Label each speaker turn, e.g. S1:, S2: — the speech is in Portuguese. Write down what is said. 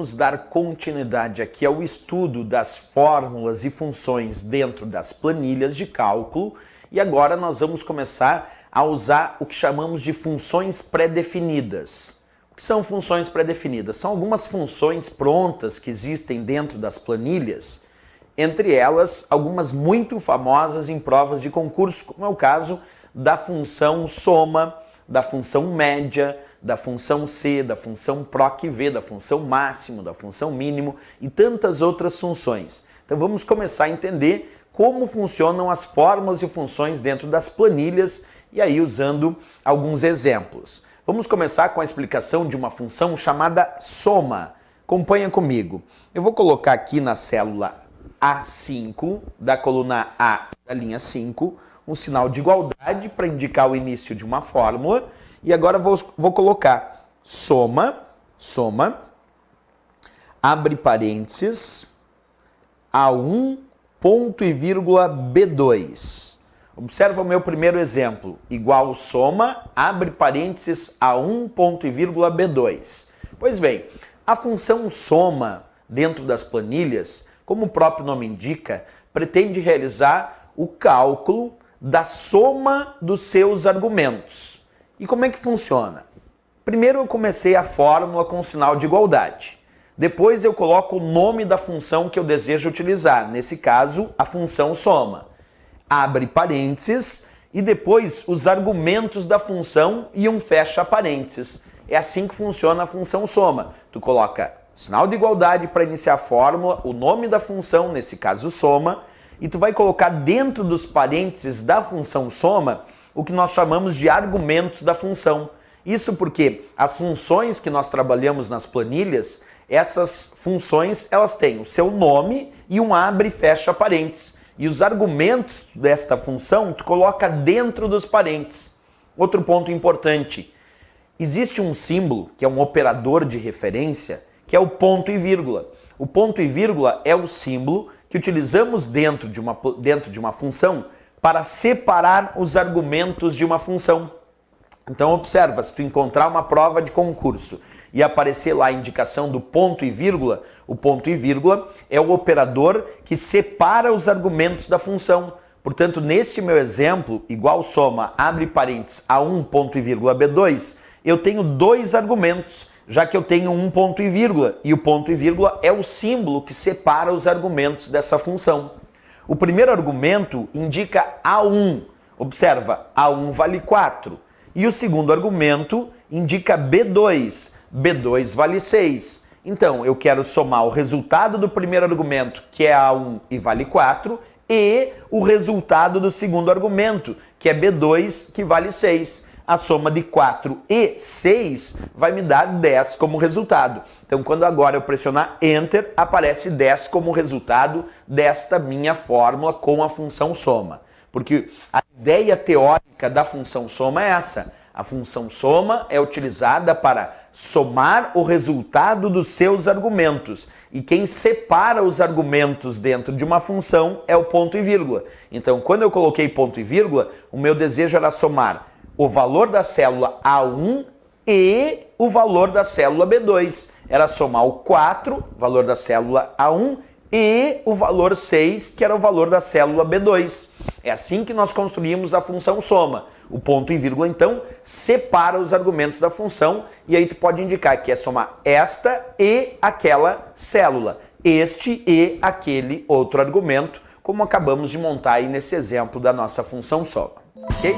S1: vamos dar continuidade aqui ao estudo das fórmulas e funções dentro das planilhas de cálculo e agora nós vamos começar a usar o que chamamos de funções pré-definidas. O que são funções pré-definidas? São algumas funções prontas que existem dentro das planilhas, entre elas algumas muito famosas em provas de concurso, como é o caso da função soma, da função média, da função C, da função PROC-V, da função máximo, da função mínimo e tantas outras funções. Então vamos começar a entender como funcionam as fórmulas e funções dentro das planilhas e aí usando alguns exemplos. Vamos começar com a explicação de uma função chamada soma. Acompanha comigo. Eu vou colocar aqui na célula A5, da coluna A da linha 5, um sinal de igualdade para indicar o início de uma fórmula. E agora vou colocar soma, abre parênteses, A1, ponto e vírgula B2. Observa o meu primeiro exemplo, igual soma, abre parênteses, A1, ponto e vírgula B2. Pois bem, a função soma dentro das planilhas, como o próprio nome indica, pretende realizar o cálculo da soma dos seus argumentos. E como é que funciona? Primeiro eu comecei a fórmula com o sinal de igualdade. Depois eu coloco o nome da função que eu desejo utilizar, nesse caso, a função soma. Abre parênteses e depois os argumentos da função e um fecha parênteses. É assim que funciona a função soma. Tu coloca sinal de igualdade para iniciar a fórmula, o nome da função, nesse caso soma, e tu vai colocar dentro dos parênteses da função soma o que nós chamamos de argumentos da função. Isso porque as funções que nós trabalhamos nas planilhas, essas funções elas têm o seu nome e um abre e fecha parênteses. E os argumentos desta função tu coloca dentro dos parênteses. Outro ponto importante, existe um símbolo que é um operador de referência, que é o ponto e vírgula. O ponto e vírgula é o símbolo que utilizamos dentro de uma função para separar os argumentos de uma função. Então observa, se tu encontrar uma prova de concurso e aparecer lá a indicação do ponto e vírgula, o ponto e vírgula é o operador que separa os argumentos da função. Portanto, neste meu exemplo, igual soma, abre parênteses, A1, ponto e vírgula B2, eu tenho dois argumentos, já que eu tenho um ponto e vírgula, e o ponto e vírgula é o símbolo que separa os argumentos dessa função. O primeiro argumento indica A1, observa, A1 vale 4. E o segundo argumento indica B2, B2 vale 6. Então, eu quero somar o resultado do primeiro argumento, que é A1 e vale 4, e o resultado do segundo argumento, que é B2, que vale 6. A soma de 4 e 6 vai me dar 10 como resultado. Então, quando agora eu pressionar Enter, aparece 10 como resultado desta minha fórmula com a função soma. Porque a ideia teórica da função soma é essa. A função soma é utilizada para somar o resultado dos seus argumentos. E quem separa os argumentos dentro de uma função é o ponto e vírgula. Então, quando eu coloquei ponto e vírgula, o meu desejo era somar o valor da célula A1 e o valor da célula B2. Era somar o 4, valor da célula A1, e o valor 6, que era o valor da célula B2. É assim que nós construímos a função soma. O ponto e vírgula, então, separa os argumentos da função e aí tu pode indicar que é somar esta e aquela célula, este e aquele outro argumento, como acabamos de montar aí nesse exemplo da nossa função soma. Ok?